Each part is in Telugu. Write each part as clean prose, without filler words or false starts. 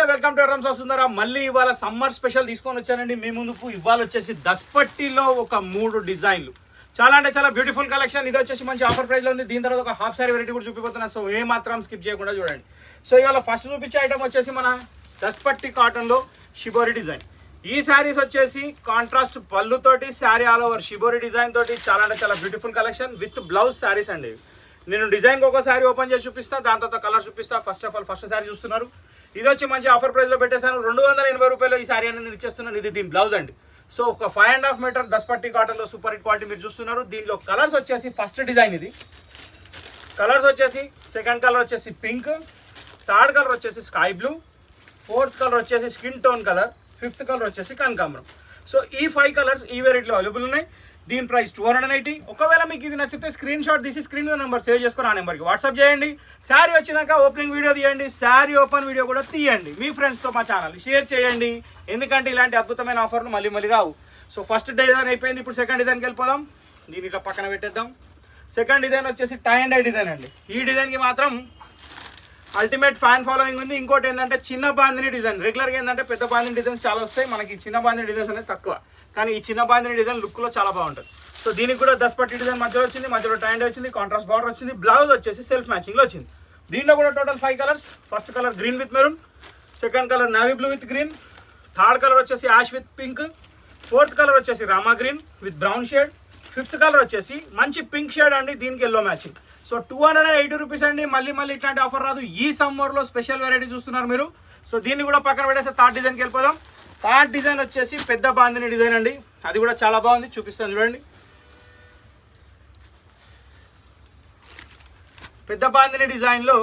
వెల్కమ్ టు రంసా సుందర. మళ్ళీ ఇవాళ సమ్మర్ స్పెషల్ తీసుకొని వచ్చానండి మీ ముందుకు. ఇవాళ వచ్చేసి దస్పట్టిలో ఒక 3 డిజైన్లు, చాలా అంటే చాలా బ్యూటిఫుల్ కలెక్షన్. ఇది వచ్చేసి మంచి ఆఫర్ ప్రైస్ లో ఉంది. దీని తర్వాత ఒక హాఫ్ సారీ వెరైటీ కూడా చూపిపోతున్నా, సో ఏ మాత్రం స్కిప్ చేయకుండా చూడండి. సో ఇవాళ ఫస్ట్ చూపించే ఐటమ్ వచ్చేసి మన దస్పట్టి కాటన్ లో షిబోరి డిజైన్. ఈ శారీస్ వచ్చేసి కాంట్రాస్ట్ పళ్ళుతోటి sari all over shibori design తోటి చాలా అంటే చాలా beautiful collection with blouse saris అండి. నేను డిజైన్ ఒక శారీ ఓపెన్ చేసి చూపిస్తాను, దాని తర్వాత కలర్ చూపిస్తా. First of all first sari చూస్తున్నారు, ఇది వచ్చి మంచి ఆఫర్ ప్రైస్ లో పెట్టేశాను. 280 రూపాయలు ఈ శారీ అనేది ఇచ్చేస్తున్నాను. ఇది దీని బ్లౌజ్ అండి. సో ఒక 5.5 మీటర్ దస్పట్టి కాటన్ లో సూపర్ హిట్ క్వాలిటీ మీరు చూస్తున్నారు. దీనిలో కలర్స్ వచ్చేసి ఫస్ట్ డిజైన్ ఇది కలర్స్ వచ్చేసి, సెకండ్ కలర్ వచ్చేసి పింక్, థర్డ్ కలర్ వచ్చేసి స్కై బ్లూ, ఫోర్త్ కలర్ వచ్చేసి skin tone colour, fifth colour వచ్చేసి కనకాంబరం. సో ఈ 5 కలర్స్ ఈ వెరైటీలో అవైలబుల్ ఉన్నాయి. దీని ప్రైస్ 280. ఒకవేళ మీకు ఇది నచ్చితే స్క్రీన్ షాట్ తీసి స్క్రీన్ నెంబర్ సేవ్ చేసుకొని ఆ నెంబర్కి వాట్సాప్ చేయండి. శారీ వచ్చినాక ఓపెనింగ్ వీడియో తీయండి, శారీ ఓపెన్ వీడియో కూడా తీయండి. మీ ఫ్రెండ్స్తో మా ఛానల్ షేర్ చేయండి, ఎందుకంటే ఇలాంటి అద్భుతమైన ఆఫర్లు మళ్ళీ మళ్ళీ రావు. సో ఫస్ట్ డిజైన్ అయిపోయింది, ఇప్పుడు సెకండ్ డిజైన్కి వెళ్ళిపోదాం. దీని ఇట్లా పక్కన పెట్టేద్దాం. సెకండ్ డిజైన్ వచ్చేసి టై అండ్ డై డిజైన్ అండి. ఈ డిజైన్కి మాత్రం అల్టిమేట్ ఫ్యాన్ ఫాలోయింగ్ ఉంది. ఇంకోటి ఏంటంటే చిన్న బాందిని డిజైన్. రెగ్యులర్గా ఏంటంటే పెద్ద బాందిని డిజైన్స్ చాలా వస్తాయి, మనకి చిన్న బాందిని డిజైన్స్ అనేది తక్కువ. కానీ ఈ చిన్న బాందిని డిజైన్ లుక్లో చాలా బాగుంటుంది. సో దీనికి కూడా దస్పట్టి డిజైన్ మధ్యలో వచ్చింది, మధ్యలో టై అండ్ వచ్చింది, కాంట్రాస్ట్ బార్డర్ వచ్చింది, బ్లౌజ్ వచ్చేసి సెల్ఫ్ మ్యాచింగ్లో వచ్చింది. దీంట్లో కూడా total 5 colours. First colour green with maroon, second colour navy blue with green, third colour వచ్చేసి ash with pink, fourth colour వచ్చేసి Rama green with brown shade, fifth colour వచ్చేసి మంచి పింక్ షేడ్ అండి, దీనికి ఎల్లో మ్యాచింగ్. సో 280 రూపీస్ అండి. మళ్ళీ ఇట్లాంటి ఆఫర్ రాదు. ఈ సమ్మర్లో స్పెషల్ వెరైటీ చూస్తున్నారు మీరు. సో దీన్ని కూడా పక్కన పెట్టేస్తే థర్డ్ డిజైన్కి వెళ్ళిపోదాం. థర్డ్ డిజైన్ వచ్చేసి పెద్ద బాందిని డిజైన్ అండి. అది కూడా చాలా బాగుంది, చూపిస్తాను చూడండి. పెద్ద బాందిని డిజైన్లో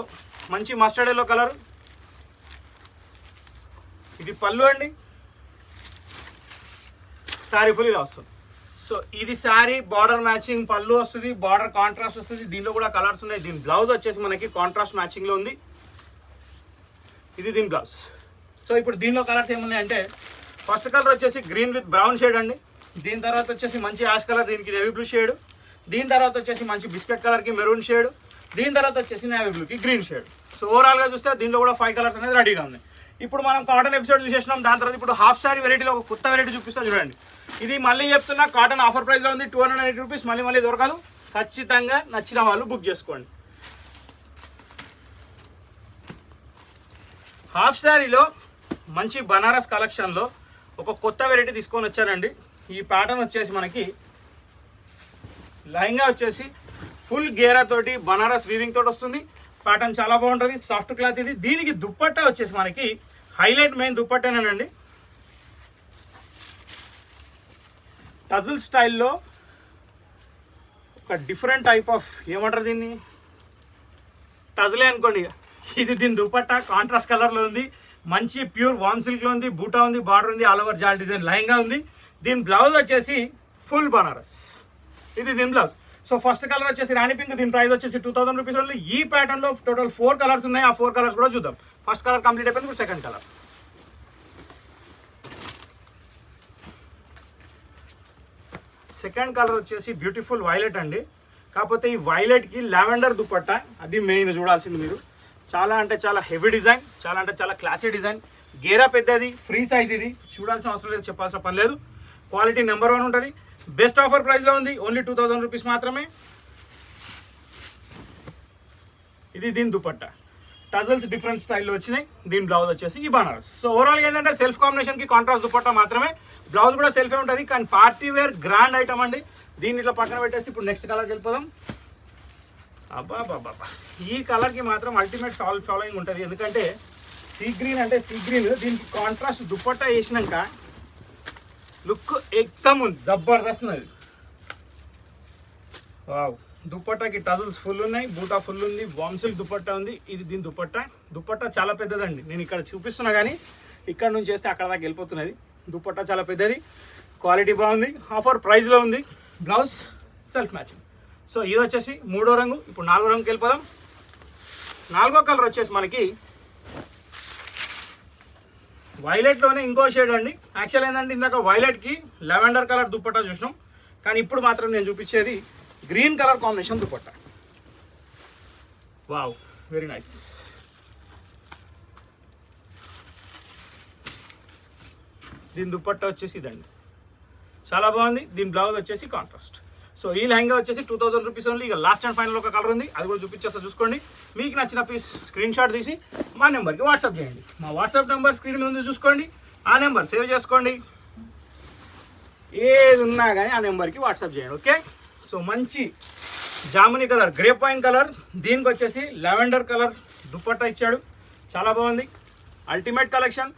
మంచి మస్టర్డ్ ఎల్లో కలర్. ఇది పళ్ళు అండి, శారీ ఫుల్ ఇలా వస్తుంది. సో ఇది శారీ బార్డర్ మ్యాచింగ్, పళ్ళు వస్తుంది, బార్డర్ కాంట్రాస్ట్ వస్తుంది. దీనిలో కూడా కలర్స్ ఉన్నాయి. దీని బ్లౌజ్ వచ్చేసి మనకి కాంట్రాస్ట్ మ్యాచింగ్లో ఉంది. ఇది దీని బ్లౌజ్. సో ఇప్పుడు దీనిలో కలర్స్ ఏమున్నాయంటే, ఫస్ట్ కలర్ వచ్చేసి గ్రీన్ విత్ బ్రౌన్ షేడ్ అండి. దీని తర్వాత వచ్చేసి మంచి యాష్ కలర్, దీనికి నేవీ బ్లూ షేడ్. దీని తర్వాత వచ్చేసి మంచి బిస్కెట్ కలర్కి మెరూన్ షేడ్. దీని తర్వాత వచ్చేసి నేవీ బ్లూకి గ్రీన్ షేడ్. సో ఓవరాల్గా చూస్తే దీనిలో కూడా 5 కలర్స్ అనేది రెడీగా ఉన్నాయి. ఇప్పుడు మనం కాటన్ ఎపిసోడ్ చూసేసినాం. దాని తర్వాత ఇప్పుడు హాఫ్ సారీ వెరైటీలో ఒక కొత్త వెరైటీ చూపిస్తా చూడండి. ఇది మళ్ళీ చెప్తున్నా, కాటన్ ఆఫర్ ప్రైస్లో ఉంది. 280 రూపీస్. మళ్ళీ దొరకదు. ఖచ్చితంగా నచ్చిన వాళ్ళు బుక్ చేసుకోండి. హాఫ్ శారీలో మంచి బనారస్ కలెక్షన్లో ఒక కొత్త వెరైటీ తీసుకొని వచ్చానండి. ఈ ప్యాటర్న్ వచ్చేసి మనకి లెహంగా వచ్చేసి ఫుల్ గేరా తోటి బనారస్ వీవింగ్ తోటి వస్తుంది. ప్యాటర్న్ చాలా బాగుంటుంది, సాఫ్ట్ క్లాత్ ఇది. దీనికి దుప్పట్టా వచ్చేసి మనకి హైలైట్ మెయిన్ దుప్పట్టానండి. టజిల్ స్టైల్లో ఒక డిఫరెంట్ టైప్ ఆఫ్, ఏమంటారు దీన్ని, టజిలే అనుకోండి. ఇది దీని దుపట్టా కాంట్రాస్ట్ కలర్లో ఉంది, మంచి ప్యూర్ వామ్ సిల్క్లో ఉంది, బూటా ఉంది, బార్డర్ ఉంది, ఆల్ ఓవర్ జాల్ డిజైన్ లెహంగా ఉంది. దీని బ్లౌజ్ వచ్చేసి ఫుల్ బనారస్. ఇది దీని బ్లౌజ్. సో ఫస్ట్ కలర్ వచ్చేసి రాణి పింక్. దీని ప్రైస్ వచ్చేసి 2000 రూపీస్ ఓన్లీ. ఈ ప్యాటర్న్లో టోటల్ 4 కలర్స్ ఉన్నాయి. ఆ 4 కలర్స్ కూడా చూద్దాం. ఫస్ట్ కలర్ కంప్లీట్ అయిపోయింది, ఇప్పుడు సెకండ్ కలర్. సెకండ్ కలర్ వచ్చేసి బ్యూటిఫుల్ వైలెట్ అండి. కాకపోతే ఈ వైలెట్కి లావెండర్ దుపట్టా, అది మెయిన్ చూడాల్సింది మీరు. చాలా అంటే చాలా హెవీ డిజైన్, చాలా అంటే చాలా క్లాసీ డిజైన్. గేరా పెద్దది, ఫ్రీ సైజ్. ఇది చూడాల్సిన అవసరం లేదు, చెప్పాల్సిన పని లేదు. క్వాలిటీ నెంబర్ 1 ఉంటుంది. బెస్ట్ ఆఫర్ ప్రైస్లో ఉంది. ఓన్లీ 2000 రూపీస్ మాత్రమే. ఇది దీని దుపట్టా. టజల్స్ డిఫరెంట్ స్టైల్లో వచ్చినాయి. దీని బ్లౌజ్ వచ్చేసి ఈ బనారస్. సో ఓవరాల్గా ఏంటంటే సెల్ఫ్ కాంబినేషన్కి కాంట్రాస్ట్ దుపట్టా మాత్రమే. బ్లౌజ్ కూడా సెల్ఫే ఉంటుంది, కానీ పార్టీ వేర్ గ్రాండ్ ఐటమ్ అండి. దీన్ని ఇట్లా పక్కన పెట్టేసి ఇప్పుడు నెక్స్ట్ కలర్కి వెళ్ళిపోదాం. అబ్బా, ఈ కలర్కి మాత్రం అల్టిమేట్ ఫాలోయింగ్ ఉంటుంది. ఎందుకంటే సీ గ్రీన్ అంటే సీ గ్రీన్, దీనికి కాంట్రాస్ట్ దుపట్టా వేసినాక లుక్ ఎక్సమ్ ఉంది, జబర్దస్త్ ఉన్నది. వావ్, దుపట్టాకి టజల్స్ ఫుల్ ఉన్నాయి, బూటా ఫుల్ ఉంది, వామ్సిల్ దుపట్టా ఉంది. ఇది దీని దుపట్టా చాలా పెద్దదండి. నేను ఇక్కడ చూపిస్తున్నా కానీ ఇక్కడ నుంచి చేస్తే అక్కడ దాకా వెళ్ళిపోతున్నది. దుపట్టా చాలా పెద్దది, క్వాలిటీ బాగుంది, ఆఫర్ ప్రైస్లో ఉంది. Blouse self matching. సో ఇది వచ్చేసి 3వ రంగు. ఇప్పుడు 4వ రంగుకి వెళ్ళిపోదాం. 4వ కలర్ వచ్చేసి మనకి వైలెట్లోనే ఇంకో షేడ్ అండి. యాక్చువల్ ఏంటంటే ఇందాక వైలెట్కి లెవెండర్ కలర్ దుపట్టా చూసినాం, కానీ ఇప్పుడు మాత్రం నేను చూపించేది green colour combination dupatta. Wow, very nice. దీని దుపట్టా వచ్చేసి ఇదండి, చాలా బాగుంది. దీని బ్లౌజ్ వచ్చేసి కాంట్రాస్ట్. సో ఈ లెహంగా వచ్చేసి 2000 రూపీస్ ఓన్లీ. ఇక లాస్ట్ అండ్ ఫైనల్ ఒక కలర్ ఉంది, అది కూడా చూపించేస్తా చూసుకోండి. మీకు నచ్చిన పీస్ స్క్రీన్ షాట్ తీసి మా నెంబర్కి వాట్సాప్ చేయండి. మా వాట్సాప్ నెంబర్ స్క్రీన్ మీద చూసుకోండి, ఆ నెంబర్ సేవ్ చేసుకోండి. ఏది ఉన్నా కానీ ఆ నెంబర్కి వాట్సాప్ చేయండి. ఓకే. సో మంచి jamuni colour, grape wine colour, దీనికి వచ్చేసి లెవెండర్ కలర్ దుపట్టా ఇచ్చాడు, చాలా బాగుంది. అల్టిమేట్ కలెక్షన్,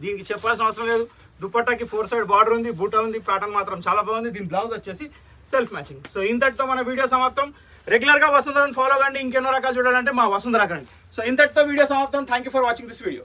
దీనికి చెప్పాల్సిన అవసరం లేదు. దుపట్టాకి 4 సైడ్ బార్డర్ ఉంది, బూటా ఉంది, ప్యాటర్న్ మాత్రం చాలా బాగుంది. దీని బ్లౌజ్ వచ్చేసి సెల్ఫ్ మ్యాచింగ్. సో ఇంతటితో మన వీడియో సమాప్తం. రెగ్యులర్గా వసుంధరని ఫాలో కండి, ఇంకెన్నో రకాలు చూడాలంటే మా వసుంధర కండి. సో ఇంతటితో వీడియో సమాప్తం. Thank you for watching this video.